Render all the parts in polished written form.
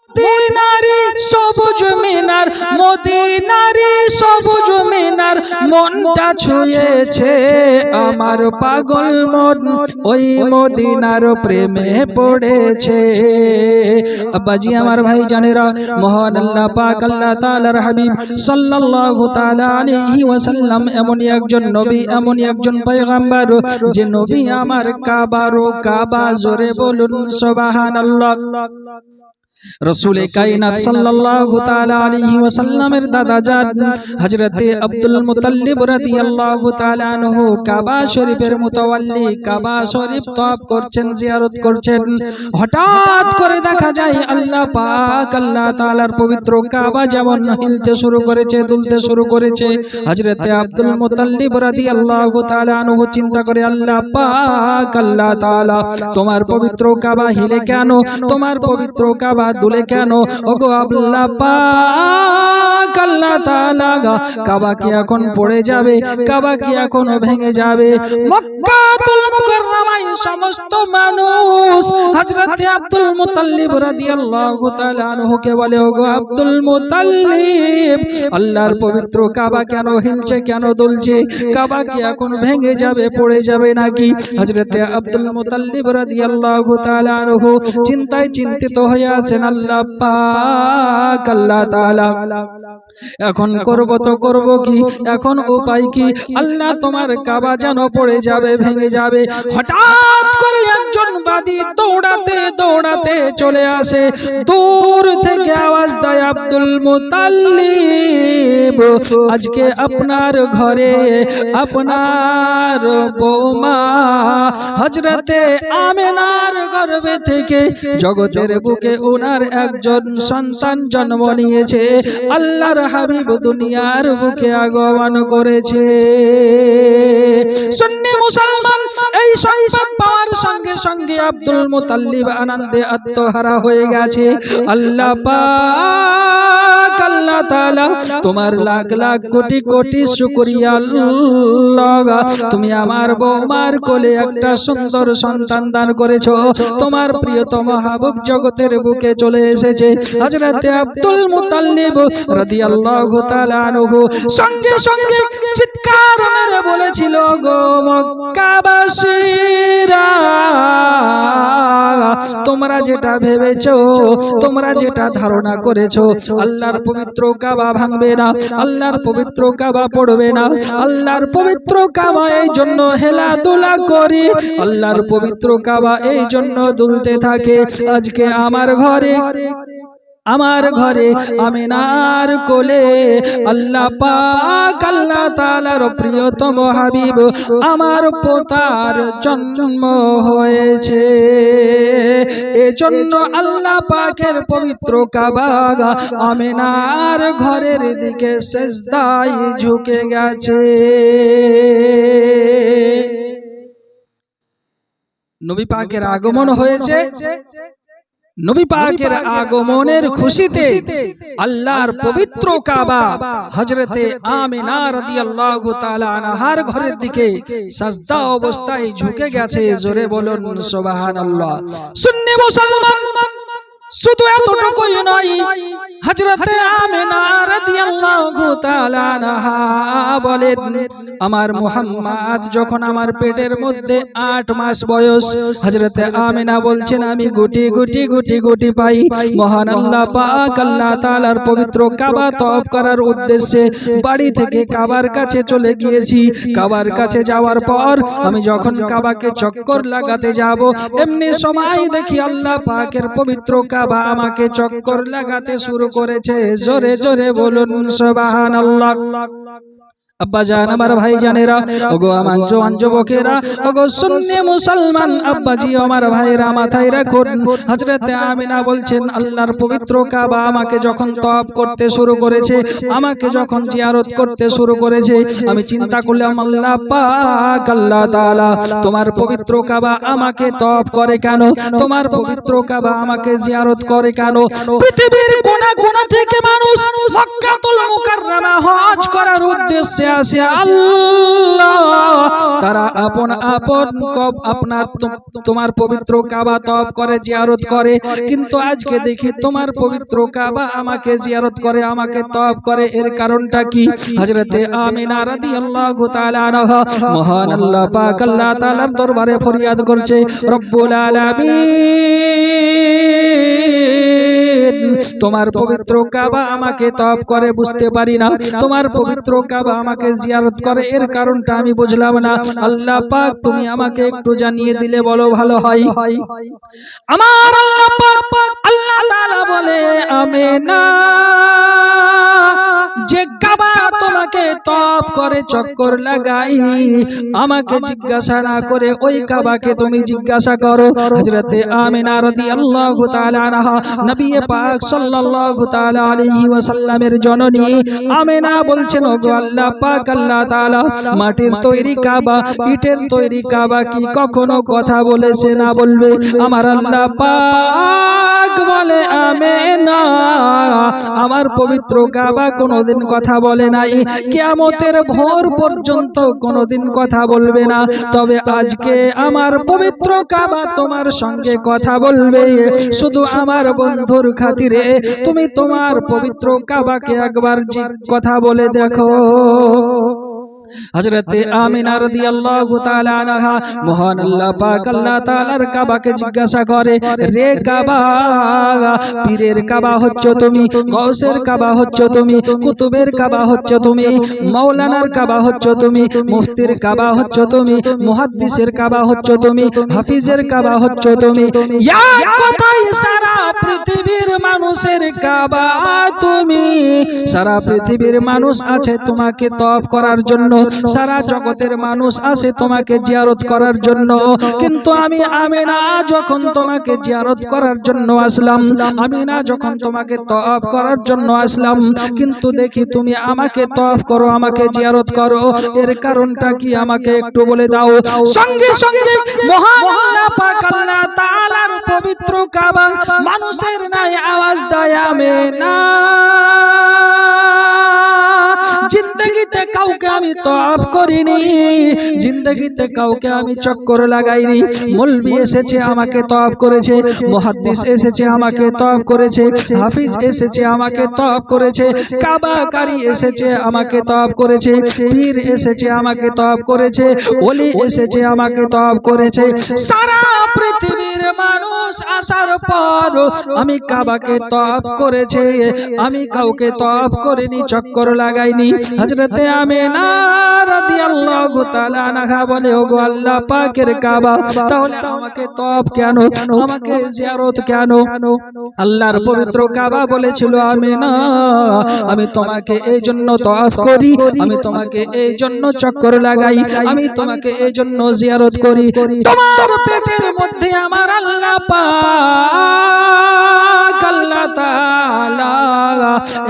মদিনারি সবুজ মিনার, মদিনারি সবুজ মিনার মনটা ছুঁয়েছে আমার পাগল মন, ওই মদিনার প্রেমে পড়েছে। আব্বাজি আমার ভাই জানেরা, মহান আল্লাহ পাক আল্লাহ তাআলার হাবিব সাল্লাল্লাহু তাআলা আলাইহি ওয়াসাল্লাম এমনই একজন নবী, এমনই একজন পয়গম্বর যে নবী আমার কাবা, জোরে বলুন সুবহানাল্লাহ। रसूल कायनात सल्लल्लाहु ताला अलैहि वसल्लमेर दादाजान हजरते अब्दुल मुत्तलिब रादियाल्लाहु ताला अन्हु काबा शरीफेर मुतावल्ली काबा शरीफ तवाफ करছেন, जियारत করছেন। হঠাৎ করে দেখা যায় আল্লাহ পাক আল্লাহ তাআলার পবিত্র কাবা যেমন হিলতে শুরু করেছে, দুলতে শুরু করেছে। হযরতে আব্দুল মুত্তলিব রাদিয়াল্লাহু তাআলা আনহু চিন্তা করে, আল্লাহ পাক আল্লাহ তাআলা তোমার পবিত্র কাবা হিলে কেন, তোমার পবিত্র কাবা দুলে কেন? ওগো আল্লাহ পাক আল্লাহ তাআলা, কাবা কি এখন পড়ে যাবে? কাবা কি এখন ভেঙে যাবে? মক্কাতুল মুকাররমায় সমস্ত মানুষ হযরতে আব্দুল মুত্তলিব রাদিয়াল্লাহু তাআলা আনহুকে বলে, ওগো আব্দুল মুত্তলিব, আল্লাহর পবিত্র কাবা কেন হিলছে, কেন দুলছে? কাবা কি এখন ভেঙে যাবে, পড়ে যাবে নাকি? হযরতে আব্দুল মুত্তলিব রাদিয়াল্লাহু তাআলা আনহু চিন্তায় চিন্তিত হয়ে আছেন। আল্লাহ পাক আল্লাহ তাআলা, এখন করব তো করব কি, এখন উপায় কি? আল্লাহ তোমার কাবা যেন পড়ে যাবে, ভেঙে যাবে। হঠাৎ করে একজন বাদী দৌড়াতে দৌড়াতে চলে আসে, দূর থেকে আওয়াজ দেয়, আব্দুল মুত্তলিব, আজকে আপনার ঘরে আপনার বৌমা হযরতে আমিনার গর্ভে থেকে জগতের বুকে ওনার একজন সন্তান জন্ম নিয়েছে। আল্লাহর হাবিব দুনিয়ার বুকে আগমন করেছে। সুন্নি মুসলমান এই সংবাদ পাওয়ার সঙ্গে সঙ্গে আব্দুল মুত্তলিব আনন্দে আত্মহারা হয়ে গেছে। আল্লাহ পাক আল্লাহ তাআলা তোমার লাখ লাখ কোটি কোটি শুকরিয়া আল্লাহ, তুমি আমার বৌমার কোলে একটা সুন্দর সন্তান দান করেছো। তোমার প্রিয়তম হাবিব জগতের বুকে চলে এসেছে। হযরতে আব্দুল মুত্তলিব রাদিয়াল্লাহু তাআলা আনহু সঙ্গে সঙ্গে চিৎকার মেরে বলেছিল, গো মক্কাবাসীরা, তোমরা যেটা ভেবেছো, তোমরা যেটা ধারণা করেছো আল্লাহর পবিত্র কাবা ভাঙবে না, আল্লাহর পবিত্র কাবা পড়বে না, আল্লাহর পবিত্র কাবা এই জন্য হেলাদুলা করি, আল্লাহর পবিত্র কাবা এই জন্য দুলতে থাকে। আজকে আমার ঘরে আমিনার কোলে আল্লাহ পাক আল্লাহ তাআলার প্রিয়তম হাবিব আমার পোতার জন্ম হয়েছে। এজন্য আল্লাহ পাকের পবিত্র কাবা আমিনার ঘরের দিকে সিজদায় ঝুঁকে গেছে। নবী পাকের আগমন হয়েছে। নবী পাকের আগমনের খুশিতে আল্লাহর পবিত্র কাবা হযরতে আমিনা রাদিয়াল্লাহু তাআলা আনহার ঘরের দিকে সাজদা অবস্থায় ঝুঁকে গেছে। জোরে বলুন সুবহানাল্লাহ। সুন্নি মুসলমান শুধু এতটুকুই নয়, হযরতে আমিনা রাদিয়াল্লাহু তাআলা আনহা বলেন, আমার মুহাম্মদ যখন আমার পেটের মধ্যে 8 মাস বয়স, হযরতে আমিনা বলছেন আমি গুটি গুটি গুটি গুটি পাই মহান আল্লাহ পাক আল্লাহ তাআলার পবিত্র কাবা তওয়াফ করার উদ্দেশ্যে বাড়ি থেকে কাবার কাছে চলে গিয়েছি। কাবার কাছে যাওয়ার পর আমি যখন কাবাকে চক্কর লাগাতে যাব, এমনি সময় দেখি আল্লাহ পাকের পবিত্র কাবা আমাকে চক্কর লাগাতে শুরু করেছে। জোরে জোরে বলুন সুবহানাল্লাহ। আব্বা জান আমার ভাই জানেরা, ওগো আমার জওয়ান যুবকেরা, ওগো সুন্নি মুসলমান আব্বাজি আমার ভাইরা, মাথায় রাখুন, হযরতে আমিনা বলছেন আল্লাহর পবিত্র কাবা আমাকে যখন তওয়াফ করতে শুরু করেছে, আমাকে যখন জিয়ারত করতে শুরু করেছে, আমি চিন্তা করলাম আল্লাহ পাক আল্লাহ তাআলা তোমার পবিত্র কাবা আমাকে তওয়াফ করে কেন, তোমার পবিত্র কাবা আমাকে জিয়ারত করে কেন? পৃথিবীর কোনা কোনা থেকে মানুষ মক্কাতুল মুকাররমা হজ করার উদ্দেশ্যে আসে আল্লাহ, তারা আপন আপন আপনার তোমার পবিত্র কাবা তওয়াফ করে জিয়ারত করে, কিন্তু আজকে দেখি তোমার পবিত্র কাবা আমাকে জিয়ারত করে, আমাকে তওয়াফ করে। এর কারণটা কি? হযরতে আমিনা রাদিয়াল্লাহু তাআলা আনহা মহান আল্লাহ পাক আল্লাহ তাআলার দরবারে ফরিয়াদ করছে, রব্বুল আলামিন তোমার পবিত্র কাবা আমাকে তওয়াফ করে বুঝতে পারি না, তোমার পবিত্র কাবা আমাকে জিয়ারত করে, এর কারণটা আমি বুঝলাম না। আল্লাহ পাক তুমি আমাকে একটু জানিয়ে দিলে বলো ভালো হয়। আমার আল্লাহ পাক আল্লাহ তাআলা বলে, আমিনা যে কাবা তোমাকে তওয়াফ করে চক্কর লাগাই, আমাকে জিজ্ঞাসা না করে ওই কাবাকে তুমি জিজ্ঞাসা করো। হযরতে আমিনা রাদিয়াল্লাহু তাআলা আনহা নবী পাক সাল্লাল্লাহু তাআলা আলাইহি ওয়াসাল্লামের জননী আমিনা বলছেন, ওগো আল্লাহ পাক আল্লাহ তাআলা মাটির তৈরি কাবা, ইটের তৈরি কাবা কি কখনো কথা বলেছে না বলবে? আমার আল্লাহ পাক বলে, আমিনা আমার পবিত্র কাবা কোনোদিন কথা বলে নাই, কিয়ামতের ভোর পর্যন্ত কোনোদিন কথা বলবে না, তবে আজকে আমার পবিত্র কাবা তোমার সঙ্গে কথা বলবে। শুধু আমার বন্ধুর খাতিরে তুমি তোমার পবিত্র কাবাকে একবার কথা বলে দেখো। হযরতে আমিনা রাদিয়াল্লাহু তাআলা আনহা মহান আল্লাহ পাক আল্লাহ তাআলার কাবাকে জিজ্ঞাসা করে, রে কাবা, পীরের কাবা হচ্ছ তুমি, গাউসের কাবা হচ্ছ তুমি, কুতুবের কাবা হচ্ছ তুমি, মাওলানার কাবা হচ্ছ তুমি, মুফতির কাবা হচ্ছ তুমি, মুহাদ্দিসের কাবা হচ্ছ তুমি, হাফিজের কাবা হচ্ছ তুমি, এক কথায় সারা পৃথিবীর মানুষের কাবা তুমি। সারা পৃথিবীর মানুষ আছে তোমাকে তওয়াফ করার জন্য, সারা জগতের মানুষ আসে তোমাকে জিয়ারত করার জন্য, কিন্তু আমি আমিনা যখন তোমাকে জিয়ারত করার জন্য আসলাম, আমিনা যখন তোমাকে তওয়াফ করার জন্য আসলাম, কিন্তু দেখি তুমি আমাকে তওয়াফ করো, আমাকে জিয়ারত করো, এর কারণটা কি আমাকে একটু বলে দাও। সঙ্গে সঙ্গে মহান আল্লাহ পাক আল্লাহ তাআলার পবিত্র কাবা মানুষের নাই আওয়াজ দেয়, আমিনা জিন্দেগিতে কাউকে আমি তওয়াফ করিনি, জিন্দেগিতে কাউকে আমি চক্কর লাগাইনি। মৌলভী এসেছে আমাকে তওয়াফ করেছে, মুহাদ্দিস এসেছে আমাকে তওয়াফ করেছে, হাফিজ এসেছে আমাকে তওয়াফ করেছে, কাবাকারী এসেছে আমাকে তওয়াফ করেছে, পীর এসেছে আমাকে তওয়াফ করেছে, ওলি এসেছে আমাকে তওয়াফ করেছে। সারা পৃথিবীর মানুষ আসার পর আমি কাবাকে তওয়াফ করেছে, আমি কাউকে তওয়াফ করিনি, চক্কর লাগাইনি। হযরতে আমিনা রাদিয়াল্লাহু তাআলা আনহা বলে, ওগো আল্লাহ পাকের কাবা, তাহলে আমাকে তওয়াফ কেন, আমাকে জিয়ারত কেন? আল্লাহর পবিত্র কাবা বলেছিল, আমিনা আমি তোমাকে এই জন্য তওয়াফ করি, আমি তোমাকে এই জন্য চক্কর লাগাই, আমি তোমাকে এই জন্য জিয়ারত করি, তোমার পেটের মধ্যে আমার আল্লাহ পাক আল্লাহ তাআলা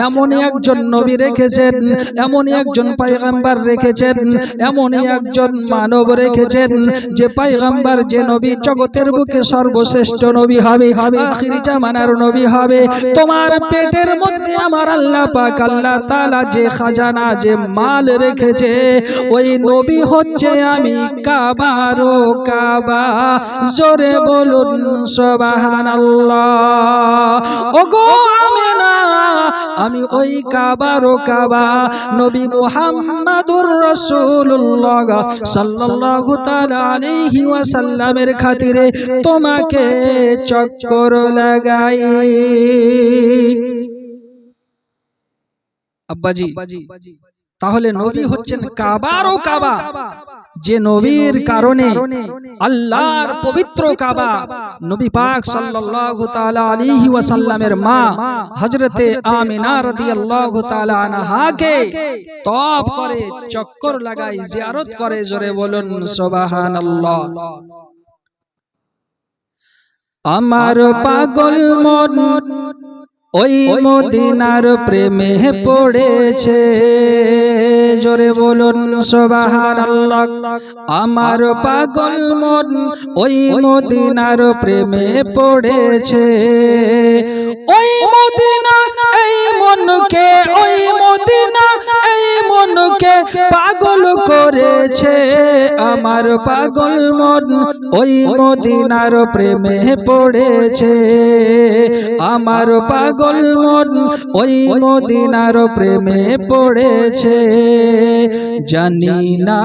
এমনই একজন নবী রেখেছেন, এমনই একজন পয়গম্বর রেখেছেন, এমনই একজন মানব রেখেছেন যে পয়গম্বর, যে নবী জগতের বুকে সর্বশ্রেষ্ঠ নবী হবে, আখির জামানার নবী হবে। তোমার পেটের মধ্যে আমার আল্লাহ পাক আল্লাহ তাআলা যে খাজানা, যে মাল রেখেছে, ওই নবী হচ্ছে আমি কাবারও কাবা। জোরে বলুন সুবহানাল্লাহ। ওগো আমিনা আমি ওই কাবারও কাবা, নবী মুহাম্মাদুর রাসূলুল্লাহ সাল্লাল্লাহু তাআলা আলাইহি ওয়াসাল্লামের খাতিরে তোমাকে চক্কর লাগাই। আব্বাজি, তাহলে নবী হচ্ছেন কাবারও কাবা, যে নবীর কারণে আল্লাহর পবিত্র কাবা নবী পাক সাল্লাল্লাহু তাআলা আলাইহি ওয়াসাল্লামের মা হযরতে আমিনা রাদিয়াল্লাহু তাআলা আনহাকে তওয়াফ করে, চক্কর লাগায়, জিয়ারত করে। জোরে বলুন সুবহানাল্লাহ। আমার পাগল মন ওই মদিনার প্রেমে পড়েছে। জোরে বলুন সুবহানাল্লাহ। আমার পাগল মন ওই মদিনার প্রেমে পড়েছে। ওই মদিনা এই মনকে, ওই মদিনা এই মনকে পাগল করেছে আমার পাগল মন ওই মদিনার প্রেমে পড়েছে আমার পাগল মন ওই মদিনার প্রেমে পড়েছে জানি না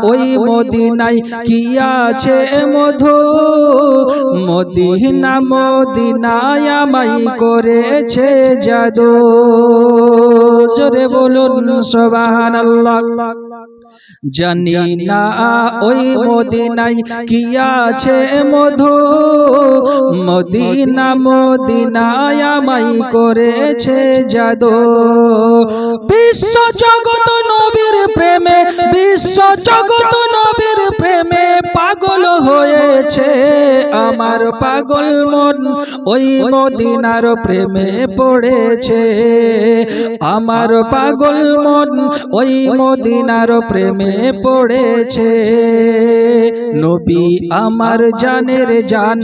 ওই মদিনায় কি আছে মধু মদিনা মদিনায় আমায় করেছে জাদু জোরে বলুন সুবহানাল্লাহ জানি না ওই মদিনায় কি আছে মধু মদিনা মদিনায় আমায় করেছে জাদু বিশ্ব জগৎ নবীর প্রেমে বিশ্ব জগৎ নবীর প্রেমে পাগল হয়েছে আমার পাগল মন ওই মদিনার প্রেমে পড়েছে আমার পাগল মন ওই মদিনার প্রেমে পড়েছে নবী আমার জানের জান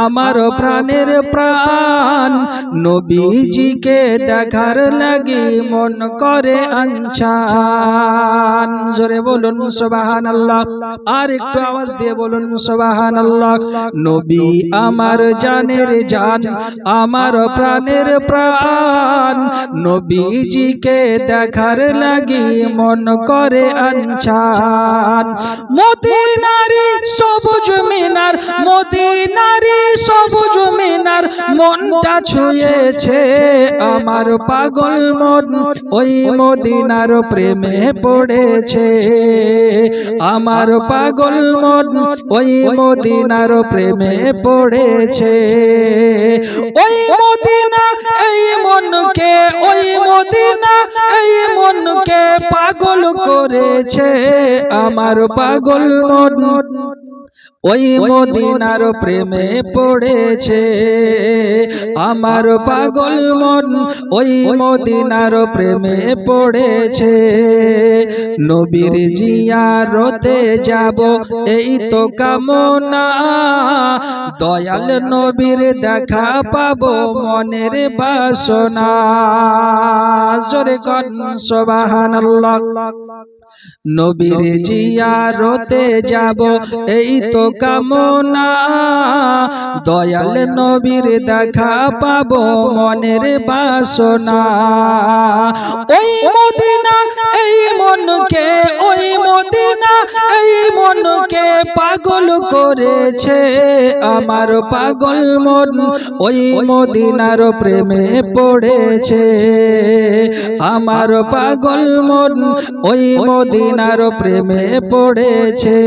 আমার প্রাণের প্রাণ নবীজিকে দেখার লাগি মন করে আনছান জোরে বলুন সুবহানাল্লাহ আর একটু আওয়াজ দিয়ে বলুন সুবহানাল্লাহ নবী আমার জানের জান আমার প্রাণের প্রাণ নবীজিকে দেখার লাগি মন করে আনছান মদিনারি সবুজ মিনার মদিনারি সবুজ মিনার মনটা ছুঁয়েছে আমার পাগল মন ওই মদিনার প্রেমে পড়েছে আমার পাগল মন ওই মদিনার প্রেমে পড়েছে ওই মদিনা এই মনকে ওই মদিনা এই মনকে পাগল করেছে আমার পাগল মন ওই মদিনার প্রেমে পড়েছে আমার পাগল মন ওই মদিনার প্রেমে পড়েছে নবীর জিয়ারতে যাব এই তো কামনা দয়াল নবীর দেখা পাবো মনের বাসনা জোরে কোন সুবহানাল্লাহ নবীর জিয়ারতে যাব এই তো কামনা দয়াল নবীর দেখা পাবো মনের বাসনা ওই মদিনা এই মনকে ওই মদিনা এই মনকে পাগল করেছে আমার পাগল মন ওই মদিনার প্রেমে পড়েছে আমার পাগল মন ওই মদিনার প্রেমে পড়েছে